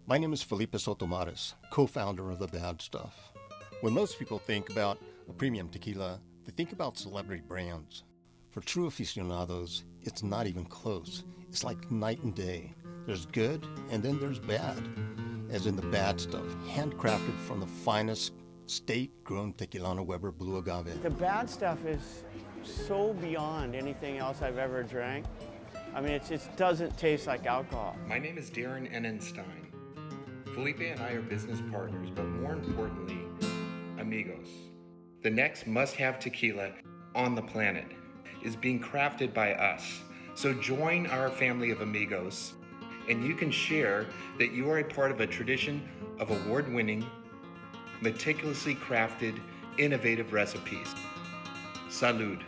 My name is Felipe Sotomares, co-founder of The Bad Stuff. When most people think about a premium tequila, they think about celebrity brands. For true aficionados, it's not even close. It's like night and day. There's good, and then there's bad. As in The Bad Stuff, handcrafted from the finest state-grown Tequilano Weber Blue Agave. The bad stuff is so beyond anything else I've ever drank. I mean, it just doesn't taste like alcohol. My name is Darren Enenstein. Felipe and I are business partners, but more importantly, amigos. The next must-have tequila on the planet is being crafted by us. So join our family of amigos, and you can share that you are a part of a tradition of award-winning, meticulously crafted, innovative recipes. Salud.